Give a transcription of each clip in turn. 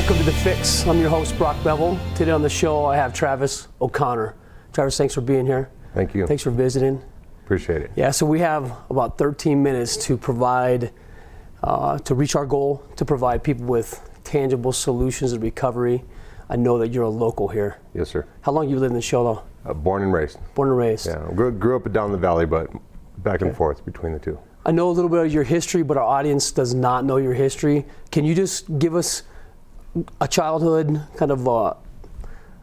Welcome to The Fix. I'm your host, Brock Bevel. Today on the show, I have Travis O'Connor. Travis, thanks for being here. Thank you. Thanks for visiting. Appreciate it. Yeah, so we have about 13 minutes to provide, to reach our goal, to provide people with tangible solutions of recovery. I know that you're a local here. Yes, sir. How long you lived in the show, though? Born and raised. Born and raised. Yeah, grew up and down the valley, but back and forth between the two. I know a little bit of your history, but our audience does not know your history. Can you just give us a childhood, kind of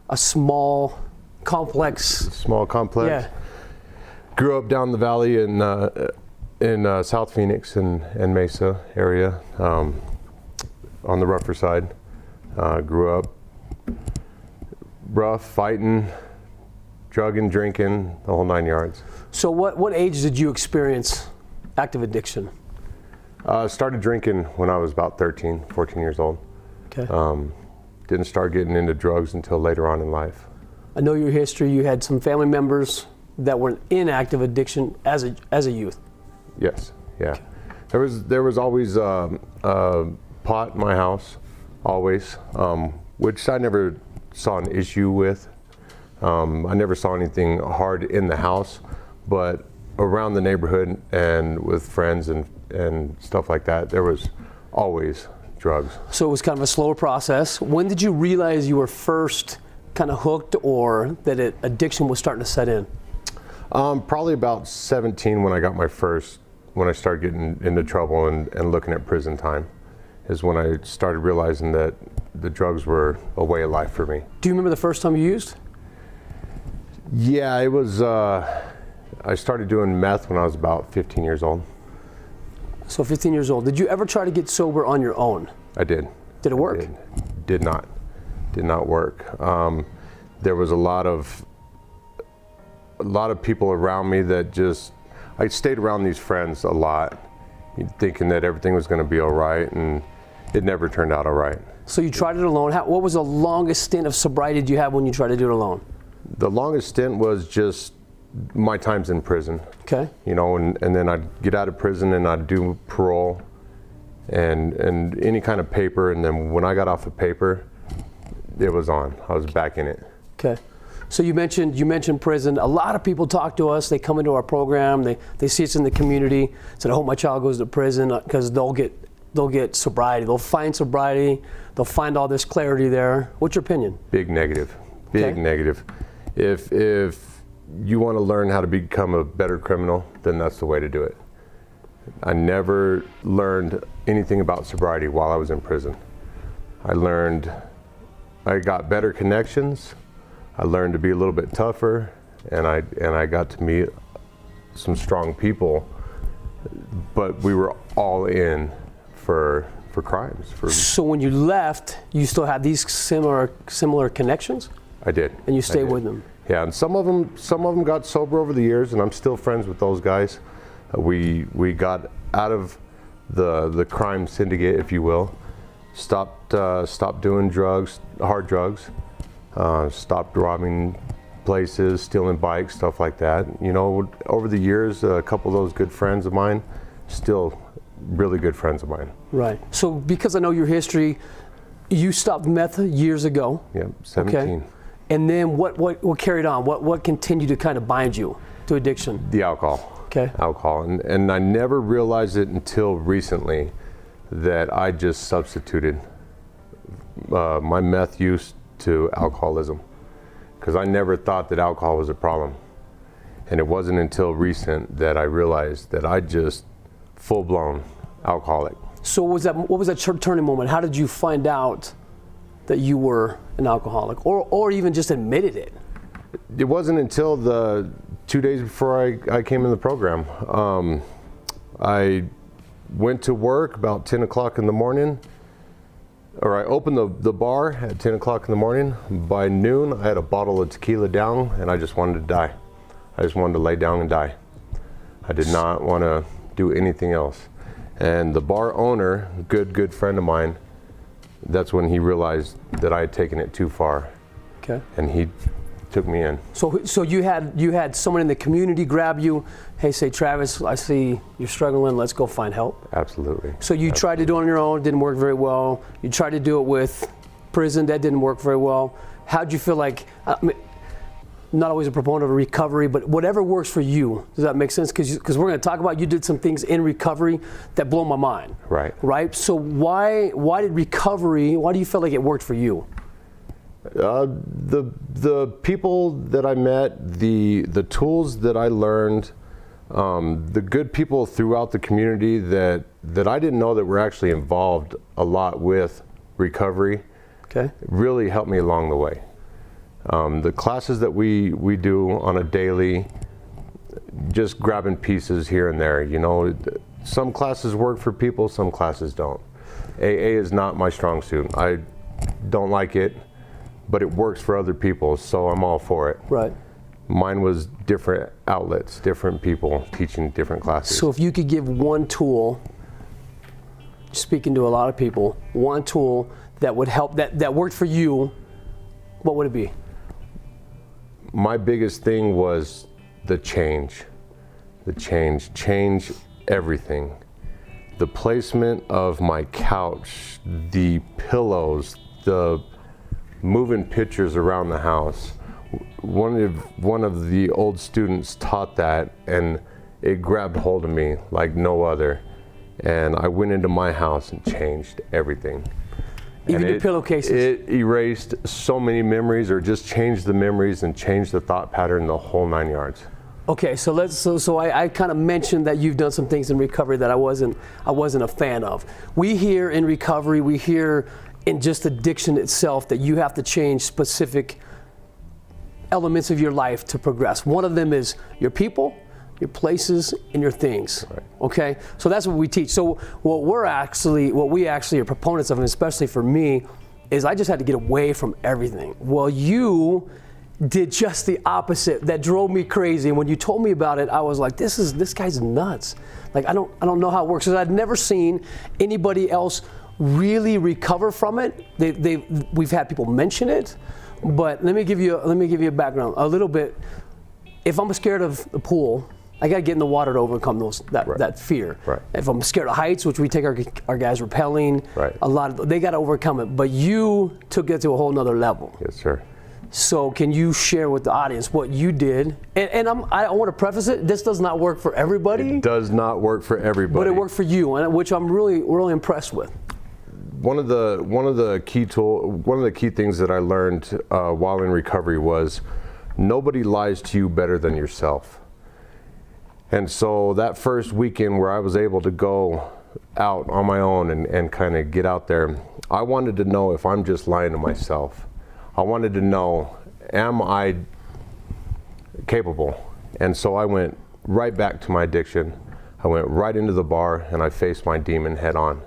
a small complex? Small complex. Yeah. Grew up down the valley in South Phoenix and Mesa area, on the rougher side. Grew up rough, fighting, drugging, drinking, the whole 9 yards. So what age did you experience active addiction? Started drinking when I was about 13, 14 years old. Okay. Didn't start getting into drugs until later on in life. I know your history. You had some family members that were in active addiction as a youth. Yes, yeah. There was always pot in my house, always, which I never saw an issue with. I never saw anything hard in the house, but around the neighborhood and with friends and stuff like that, there was always drugs. So it was kind of a slower process. When did you realize you were first kind of hooked, or that addiction was starting to set in? Probably about 17 when I started getting into trouble and looking at prison time, is when I started realizing that the drugs were a way of life for me. Do you remember the first time you used? Yeah, it was, I started doing meth when I was about 15 years old. So 15 years old. Did you ever try to get sober on your own? I did. Did it work? Did not work. There was a lot of people around me that just, I stayed around these friends a lot, thinking that everything was going to be all right, and it never turned out all right. So you tried it alone. What was the longest stint of sobriety did you have when you tried to do it alone? The longest stint was just my times in prison. Okay. You know, and then I'd get out of prison and I'd do parole and any kind of paper, and then when I got off of paper, it was on. I was back in it. Okay. So you mentioned prison. A lot of people talk to us. They come into our program. They see us in the community. Said, I hope my child goes to prison because they'll get sobriety. They'll find sobriety. They'll find all this clarity there. What's your opinion? Big negative. Big negative. If you want to learn how to become a better criminal, then that's the way to do it. I never learned anything about sobriety while I was in prison. I got better connections. I learned to be a little bit tougher, and I got to meet some strong people, but we were all in for crimes. So when you left, you still had these similar connections? I did. And you stayed with them? Yeah, and some of them got sober over the years, and I'm still friends with those guys. We got out of the crime syndicate, if you will. Stopped doing drugs, hard drugs. Stopped robbing places, stealing bikes, stuff like that. You know, over the years, a couple of those good friends of mine, still really good friends of mine. Right. So because I know your history, you stopped meth years ago. Yeah, 17. Okay. And then what carried on? What continued to kind of bind you to addiction? The alcohol. Okay. Alcohol. And I never realized it until recently that I just substituted my meth use to alcoholism, because I never thought that alcohol was a problem. And it wasn't until recent that I realized that I just full-blown alcoholic. So what was that turning moment? How did you find out that you were an alcoholic, or even just admitted it? It wasn't until the 2 days before I came in the program. I went to work about 10 o'clock in the morning, or I opened the bar at 10 o'clock in the morning. By noon, I had a bottle of tequila down, and I just wanted to die. I just wanted to lay down and die. I did not want to do anything else. And the bar owner, good friend of mine, that's when he realized that I had taken it too far. Okay. And he took me in. So you had someone in the community grab you, hey, say, Travis, I see you're struggling, let's go find help. Absolutely. So you tried to do it on your own, didn't work very well. You tried to do it with prison, that didn't work very well. How'd you feel like, not always a proponent of recovery, but whatever works for you. Does that make sense? Because we're going to talk about, you did some things in recovery that blow my mind. Right. Right? So why do you feel like it worked for you? The people that I met, the tools that I learned, the good people throughout the community that I didn't know that were actually involved a lot with recovery, Okay. really helped me along the way. The classes that we do on a daily, just grabbing pieces here and there, you know, some classes work for people, some classes don't. AA is not my strong suit. I don't like it, but it works for other people, so I'm all for it. Right. Mine was different outlets, different people teaching different classes. So if you could give one tool, speaking to a lot of people, one tool that would help, that worked for you, what would it be? My biggest thing was the change. Change everything. The placement of my couch, the pillows, the moving pictures around the house. One of the old students taught that, and it grabbed hold of me like no other. And I went into my house and changed everything. Even And your pillowcases. It erased so many memories, or just changed the memories and changed the thought pattern, the whole 9 yards. Okay, so I kind of mentioned that you've done some things in recovery that I wasn't a fan of. We hear in recovery, we hear in just addiction itself that you have to change specific elements of your life to progress. One of them is your people, your places, and your things. Right. Okay, so that's what we teach. So what we actually are proponents of, and especially for me, is I just had to get away from everything. Well, you did just the opposite. That drove me crazy. And when you told me about it, I was like, this guy's nuts. Like I don't know how it works, because I'd never seen anybody else really recover from it. We've had people mention it, but let me give you a background a little bit. If I'm scared of the pool, I got to get in the water to overcome that fear. Right. If I'm scared of heights, which we take our guys rappelling, Right. they got to overcome it. But you took it to a whole nother level. Yes, sir. So can you share with the audience what you did? And I want to preface it. This does not work for everybody. It does not work for everybody. But it worked for you, and which I'm really impressed with. One of the key things that I learned while in recovery was nobody lies to you better than yourself. And so that first weekend where I was able to go out on my own and kind of get out there, I wanted to know if I'm just lying to myself. I wanted to know, am I capable? And so I went right back to my addiction. I went right into the bar and I faced my demon head on,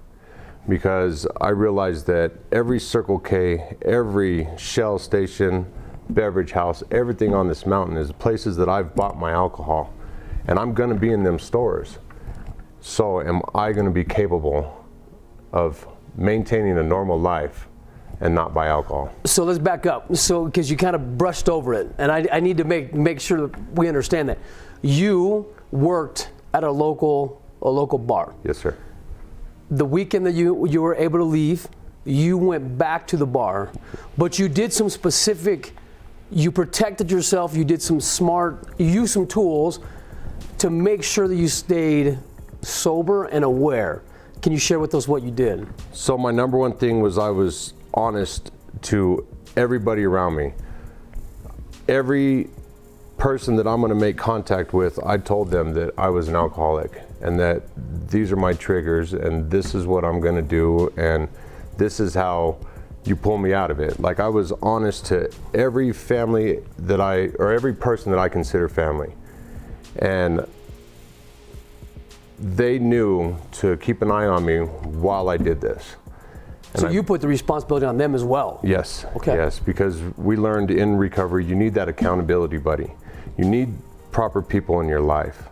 because I realized that every Circle K, every Shell station, beverage house, everything on this mountain is places that I've bought my alcohol, and I'm gonna be in them stores. So am I gonna be capable of maintaining a normal life and not buy alcohol? So let's back up. So, because you kind of brushed over it, and I need to make sure that we understand that. You worked at a local bar. Yes, sir. The weekend that you were able to leave, you went back to the bar, but you did some specific, you protected yourself, you did you used some tools to make sure that you stayed sober and aware. Can you share with us what you did? So my number one thing was I was honest to everybody around me. Every person that I'm going to make contact with, I told them that I was an alcoholic and that these are my triggers and this is what I'm going to do and this is how you pull me out of it. Like, I was honest to every family or every person that I consider family. And they knew to keep an eye on me while I did this. So you put the responsibility on them as well. Yes. Okay. Yes, because we learned in recovery, you need that accountability buddy. You need proper people in your life.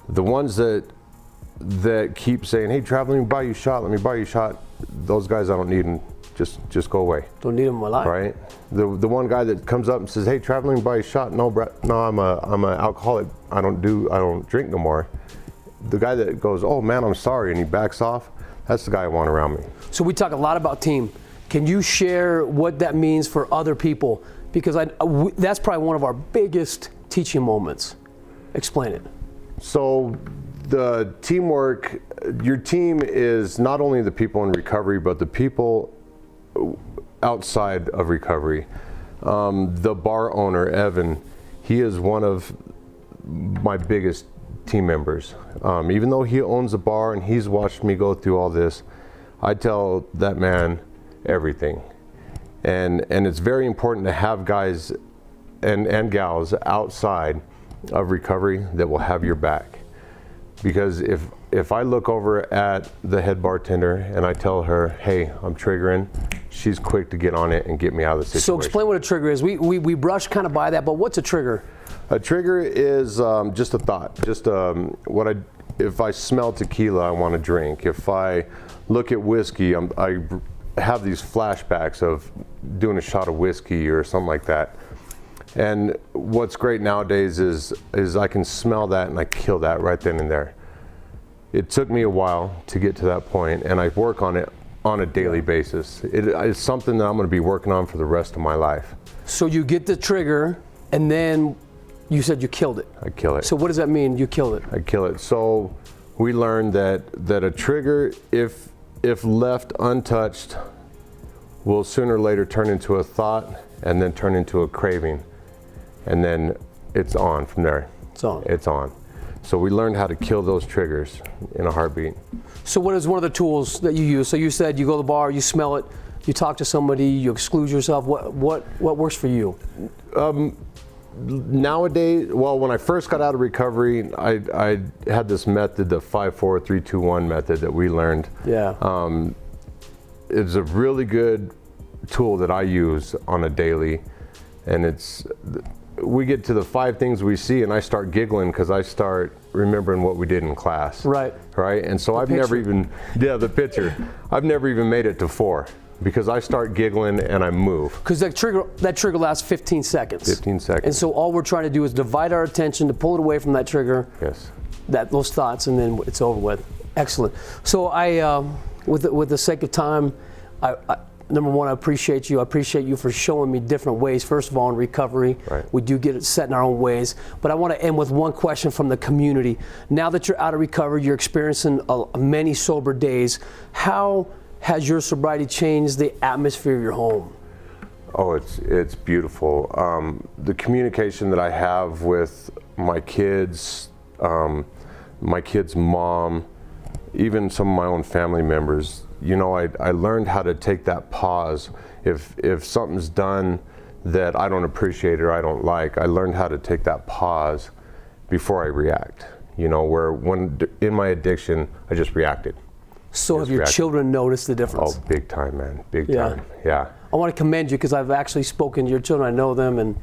The ones that keep saying, "Hey, Trav, let me buy you a shot. Let me buy you a shot." Those guys, I don't need them. Just go away. Don't need them in my life. Right. The one guy that comes up and says, "Hey, Trav, let me buy you a shot." No, Brett. No, I'm a alcoholic. I don't drink no more. The guy that goes, "Oh man, I'm sorry," and he backs off. That's the guy I want around me. So we talk a lot about team. Can you share what that means for other people? Because that's probably one of our biggest teaching moments. Explain it. So the teamwork, your team is not only the people in recovery, but the people outside of recovery. The bar owner, Evan, he is one of my biggest team members. Even though he owns a bar and he's watched me go through all this, I tell that man everything. And it's very important to have guys and gals outside of recovery that will have your back. Because if I look over at the head bartender and I tell her, hey, I'm triggering, she's quick to get on it and get me out of the situation. So explain what a trigger is. We brush kind of by that, but what's a trigger? A trigger is just a thought. Just if I smell tequila, I want to drink. If I look at whiskey, I have these flashbacks of doing a shot of whiskey or something like that. And what's great nowadays is I can smell that and I kill that right then and there. It took me a while to get to that point, and I work on it on a daily basis. It's something that I'm going to be working on for the rest of my life. So you get the trigger, and then you said you killed it. I kill it. So what does that mean, you killed it? I kill it. So we learned that a trigger, if left untouched, will sooner or later turn into a thought and then turn into a craving. And then it's on from there. It's on. It's on. So we learned how to kill those triggers in a heartbeat. So what is one of the tools that you use? So you said you go to the bar, you smell it, you talk to somebody, you exclude yourself. What works for you? Nowadays, well, when I first got out of recovery, I had this method, the 5-4-3-2-1 method that we learned. Yeah. It's a really good tool that I use on a daily, and we get to the 5 things we see and I start giggling because I start remembering what we did in class. Right. Right. And so I've never even, the picture. I've never even made it to 4 because I start giggling and I move. Because that trigger lasts 15 seconds. 15 seconds. And so all we're trying to do is divide our attention to pull it away from that trigger. Yes. Those thoughts, and then it's over with. Excellent. So with the sake of time, number one, I appreciate you. I appreciate you for showing me different ways. First of all, in recovery, right. We do get it set in our own ways. But I want to end with one question from the community. Now that you're out of recovery, you're experiencing many sober days. How has your sobriety changed the atmosphere of your home? Oh, it's beautiful. The communication that I have with my kids, my kid's mom, even some of my own family members, I learned how to take that pause. If something's done that I don't appreciate or I don't like, I learned how to take that pause before I react. Where when in my addiction, I just reacted. So have your children noticed the difference? Oh, big time, man, big time, yeah. I want to commend you because I've actually spoken to your children. I know them, and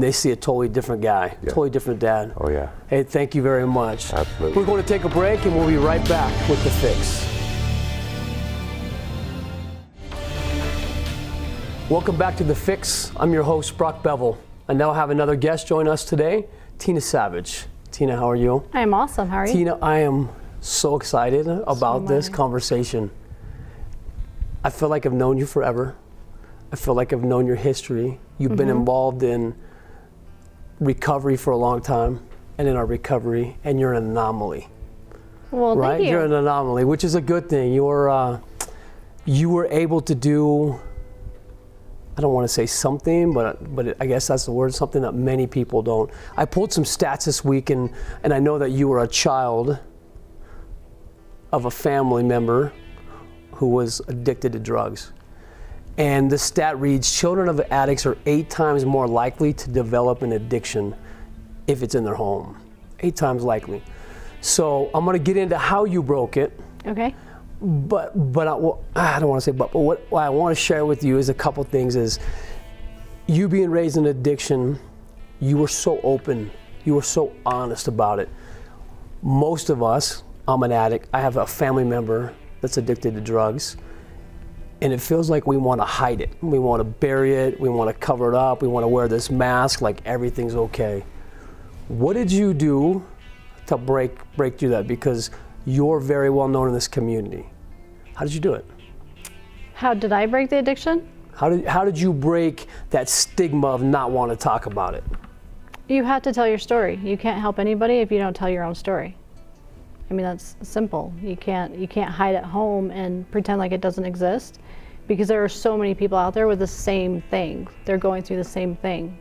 they see a totally different guy, totally different dad. Oh, yeah. Hey, thank you very much. Absolutely. We're going to take a break, and we'll be right back with The Fix. Welcome back to The Fix. I'm your host, Brock Bevel. I now have another guest join us today, Tina Savage. Tina, how are you? I am awesome. How are you? Tina, I am so excited about this conversation. I feel like I've known you forever. I feel like I've known your history. You've been involved in recovery for a long time, and in our recovery, and you're an anomaly. Well, right? Thank you. You're an anomaly, which is a good thing. You were able to do, I don't want to say something, but I guess that's the word, something that many people don't. I pulled some stats this week, and I know that you were a child of a family member who was addicted to drugs. And the stat reads, children of addicts are 8 times more likely to develop an addiction if it's in their home. 8 times likely. So I'm going to get into how you broke it. Okay. But I don't want to say but what I want to share with you is a couple things. Is you being raised in addiction, you were so open, you were so honest about it. Most of us, I'm an addict, I have a family member that's addicted to drugs, and it feels like we want to hide it. We want to bury it, we want to cover it up, we want to wear this mask like everything's okay. What did you do to break through that? Because you're very well known in this community. How did you do it? How did I break the addiction? How did you break that stigma of not wanting to talk about it? You have to tell your story. You can't help anybody if you don't tell your own story. I mean, that's simple. You can't hide at home and pretend like it doesn't exist, because there are so many people out there with the same thing. They're going through the same thing.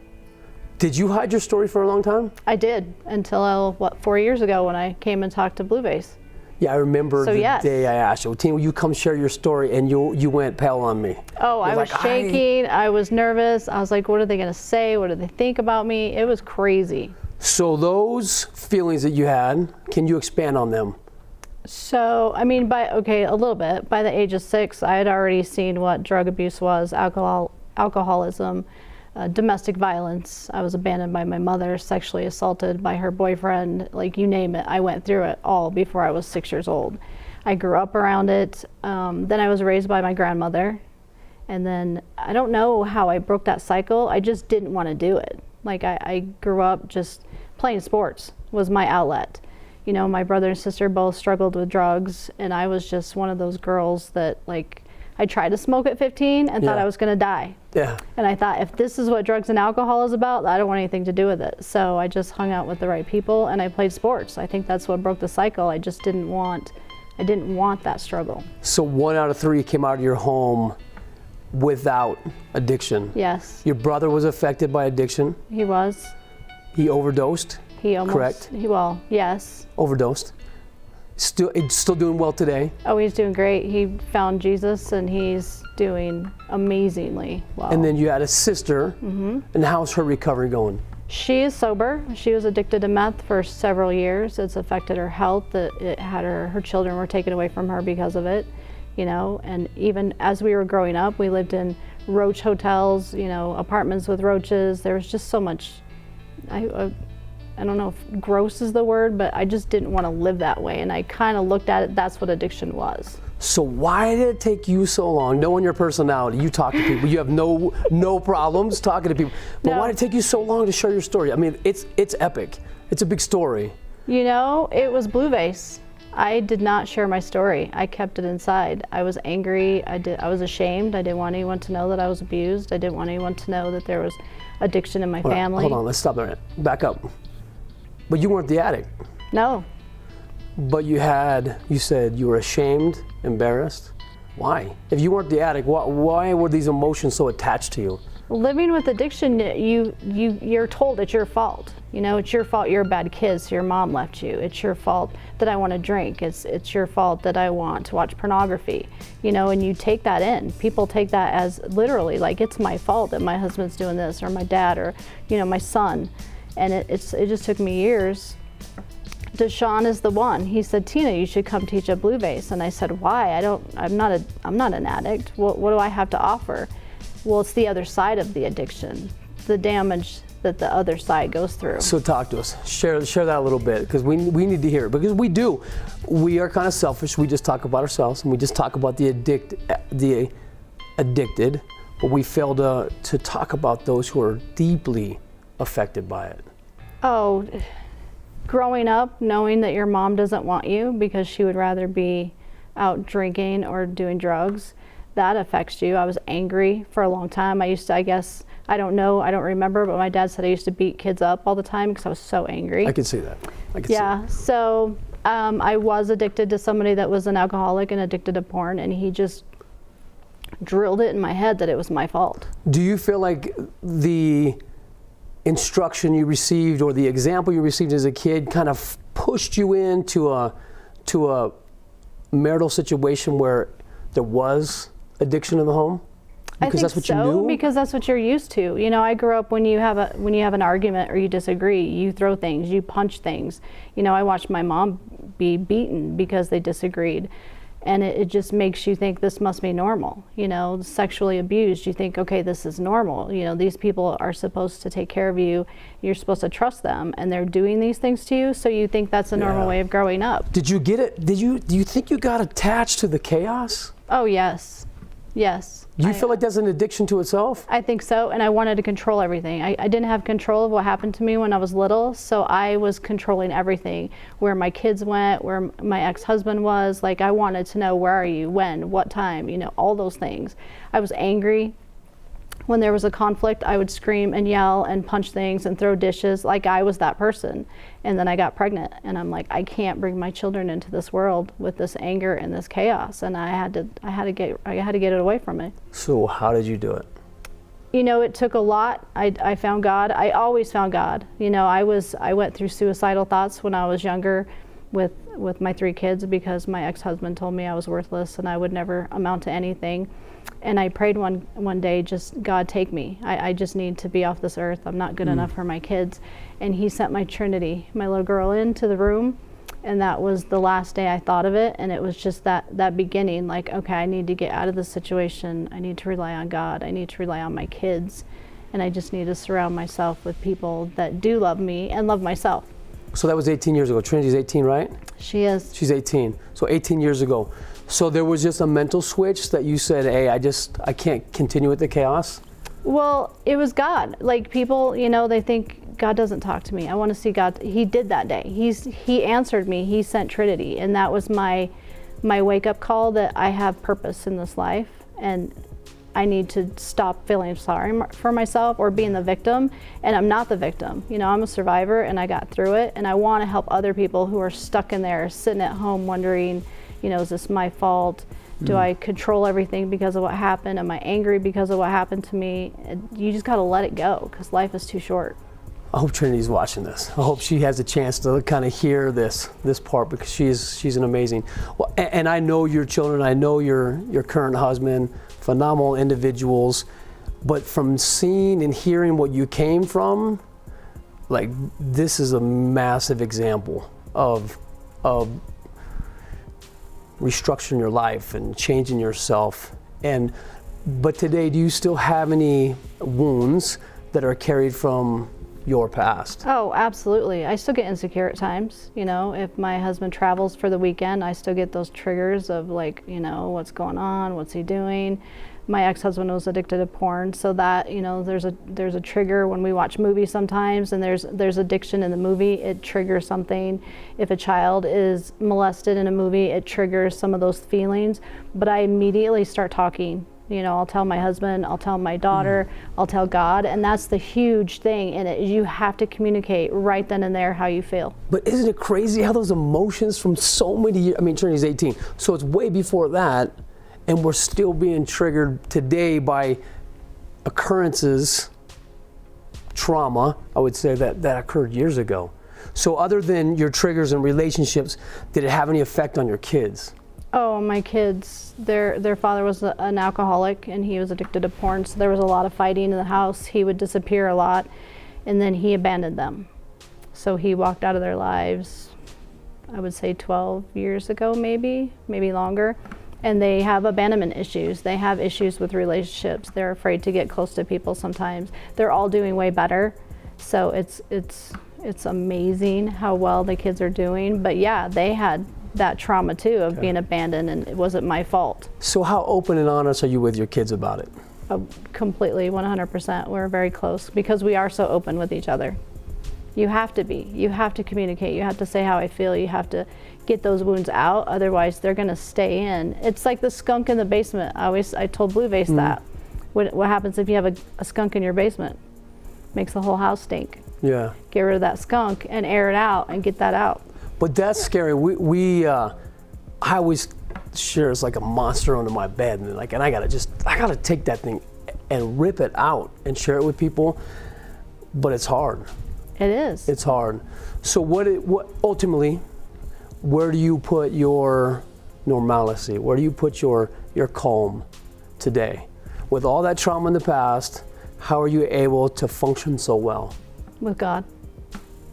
Did you hide your story for a long time? I did, until 4 years ago when I came and talked to Blue Vase. Yeah, I remember So, the yes. day I asked you, Tina, will you come share your story? And you went pale on me. Oh, I You're was like, shaking. I was nervous. I was like, what are they going to say? What do they think about me? It was crazy. So those feelings that you had, can you expand on them? So, I mean, a little bit. By the age of 6, I had already seen what drug abuse was, alcoholism, domestic violence. I was abandoned by my mother, sexually assaulted by her boyfriend, like you name it. I went through it all before I was 6 years old. I grew up around it. Then I was raised by my grandmother. And then I don't know how I broke that cycle. I just didn't want to do it. Like I grew up just playing sports was my outlet. You know, my brother and sister both struggled with drugs, and I was just one of those girls that, like, I tried to smoke at 15 and thought I was going to die. Yeah. And I thought, if this is what drugs and alcohol is about, I don't want anything to do with it. So I just hung out with the right people, and I played sports. I think that's what broke the cycle. I just didn't want that struggle. So 1 out of 3 came out of your home without addiction. Yes. Your brother was affected by addiction. He was. He overdosed. He almost. Correct. Yes. Overdosed. Still doing well today. Oh, he's doing great. He found Jesus, and he's doing amazingly well. And then you had a sister. Mm-hmm. And how's her recovery going? She is sober. She was addicted to meth for several years. It's affected her health. It had her children were taken away from her because of it, you know. And even as we were growing up, we lived in roach hotels, you know, apartments with roaches. There was just so much. I don't know if gross is the word, but I just didn't want to live that way. And I kind of looked at it, that's what addiction was. So why did it take you so long, knowing your personality? You talk to people, you have no problems talking to people. But why did it take you so long to share your story? I mean, it's epic. It's a big story. You know, it was Blue Vase. I did not share my story. I kept it inside. I was angry. I was ashamed. I didn't want anyone to know that I was abused. I didn't want anyone to know that there was addiction in my family. Hold on, let's stop there. Back up. But you weren't the addict. No. But you said you were ashamed, embarrassed. Why? If you weren't the addict, why were these emotions so attached to you? Living with addiction, you're told it's your fault. You know, it's your fault you're a bad kid, so your mom left you. It's your fault that I want to drink. It's your fault that I want to watch pornography. You know, and you take that in. People take that as literally, like, it's my fault that my husband's doing this, or my dad, or, you know, my son. And it just took me years. Deshaun is the one. He said, Tina, you should come teach at Blue Vase. And I said, why? I'm not an addict. What do I have to offer? Well, it's the other side of the addiction, the damage that the other side goes through. So talk to us. Share that a little bit, because we need to hear it. Because we do. We are kind of selfish. We just talk about ourselves, and we just talk about the addicted, but we fail to talk about those who are deeply affected by it. Oh, growing up knowing that your mom doesn't want you because she would rather be out drinking or doing drugs, that affects you. I was angry for a long time. I don't remember, but my dad said I used to beat kids up all the time because I was so angry. I can see that. So I was addicted to somebody that was an alcoholic and addicted to porn, and he just drilled it in my head that it was my fault. Do you feel like the instruction you received or the example you received as a kid kind of pushed you into a marital situation where there was addiction in the home? Because that's what you knew? Because that's what you're used to. You know, I grew up when you have an argument or you disagree, you throw things, you punch things. You know, I watched my mom be beaten because they disagreed. And it just makes you think this must be normal. You know, sexually abused, you think, okay, this is normal. You know, these people are supposed to take care of you. You're supposed to trust them, and they're doing these things to you, so you think that's a normal way of growing up. Did you get it? Do you think you got attached to the chaos? Oh, yes. Yes. Do you feel like that's an addiction to itself? I think so, and I wanted to control everything. I didn't have control of what happened to me when I was little, so I was controlling everything. Where my kids went, where my ex-husband was, like I wanted to know, where are you, when, what time, you know, all those things. I was angry. When there was a conflict, I would scream and yell and punch things and throw dishes, like I was that person. And then I got pregnant, and I'm like, I can't bring my children into this world with this anger and this chaos, and I had to get it away from me. So how did you do it? You know, it took a lot. I found God. I always found God. You know, I went through suicidal thoughts when I was younger with my 3 kids, because my ex-husband told me I was worthless and I would never amount to anything. And I prayed one day, just, God, take me. I just need to be off this earth. I'm not good enough for my kids. And he sent my Trinity, my little girl, into the room. And that was the last day I thought of it. And it was just that beginning, like, okay, I need to get out of this situation. I need to rely on God. I need to rely on my kids. And I just need to surround myself with people that do love me and love myself. So that was 18 years ago. Trinity's 18, right? She is. She's 18. So 18 years ago. So there was just a mental switch that you said, hey, I can't continue with the chaos? Well, it was God. Like, people, you know, they think God doesn't talk to me. I want to see God. He did that day. He answered me. He sent Trinity. And that was my wake-up call, that I have purpose in this life. And I need to stop feeling sorry for myself or being the victim. And I'm not the victim. You know, I'm a survivor, and I got through it. And I want to help other people who are stuck in there, sitting at home wondering, you know, is this my fault? Do I control everything because of what happened? Am I angry because of what happened to me? You just got to let it go, because life is too short. I hope Trinity's watching this. I hope she has a chance to kind of hear this part, because she's an amazing. Well, and I know your children. I know your current husband, phenomenal individuals. But from seeing and hearing what you came from, like, this is a massive example of restructuring your life and changing yourself. But today, do you still have any wounds that are carried from your past? Oh, absolutely. I still get insecure at times. You know, if my husband travels for the weekend, I still get those triggers of, like, you know, what's going on? What's he doing? My ex-husband was addicted to porn, so that, you know, there's a trigger when we watch movies sometimes, and there's addiction in the movie. It triggers something. If a child is molested in a movie, it triggers some of those feelings. But I immediately start talking. You know, I'll tell my husband, I'll tell my daughter, I'll tell God, and that's the huge thing in it. You have to communicate right then and there how you feel. But isn't it crazy how those emotions from so many years, I mean, Trinity's 18, so it's way before that, and we're still being triggered today by occurrences, trauma, I would say, that occurred years ago. So other than your triggers and relationships, did it have any effect on your kids? Oh, my kids, their father was an alcoholic, and he was addicted to porn, so there was a lot of fighting in the house. He would disappear a lot, and then he abandoned them. So he walked out of their lives, I would say 12 years ago, maybe longer. And they have abandonment issues. They have issues with relationships. They're afraid to get close to people sometimes. They're all doing way better. So it's amazing how well the kids are doing. But yeah, they had that trauma too of being abandoned, and it wasn't my fault. So how open and honest are you with your kids about it? Completely, 100%. We're very close because we are so open with each other. You have to be. You have to communicate. You have to say how I feel. You have to get those wounds out. Otherwise, they're going to stay in. It's like the skunk in the basement. I told Blue Vase that. What happens if you have a skunk in your basement? Makes the whole house stink. Yeah. Get rid of that skunk and air it out and get that out. But that's scary. I always share it's like a monster under my bed, and I gotta take that thing and rip it out and share it with people. But it's hard. It is. It's hard. So what ultimately, where do you put your normalcy? Where do you put your calm today? With all that trauma in the past, how are you able to function so well? With God.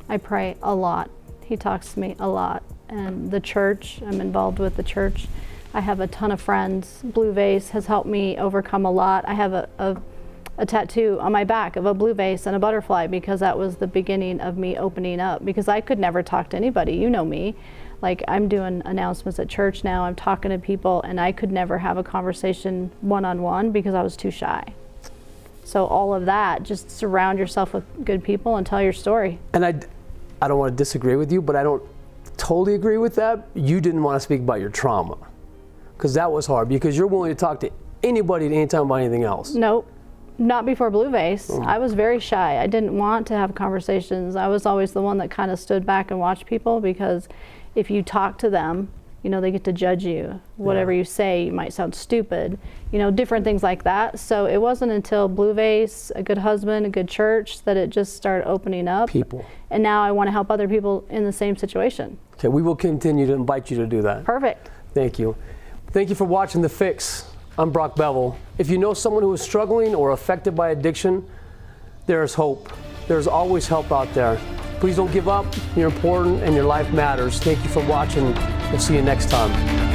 I pray a lot. He talks to me a lot. And the church, I'm involved with the church. I have a ton of friends. Blue Vase has helped me overcome a lot. I have a tattoo on my back of a blue vase and a butterfly because that was the beginning of me opening up, because I could never talk to anybody. You know me. Like, I'm doing announcements at church now, I'm talking to people, and I could never have a conversation one-on-one because I was too shy. So all of that, just surround yourself with good people and tell your story. And I don't want to disagree with you, but I don't totally agree with that. You didn't want to speak about your trauma, because that was hard, because you're willing to talk to anybody at any time about anything else. Nope, not before Blue Vase. I was very shy. I didn't want to have conversations. I was always the one that kind of stood back and watched people, because if you talk to them, you know, they get to judge you. Whatever you say, you might sound stupid, you know, different things like that. So it wasn't until Blue Vase, a good husband, a good church, that it just started opening up. People. And now I want to help other people in the same situation. Okay, we will continue to invite you to do that. Perfect. Thank you. Thank you for watching The Fix. I'm Brock Bevel. If you know someone who is struggling or affected by addiction, there is hope. There's always help out there. Please don't give up. You're important and your life matters. Thank you for watching. We'll see you next time.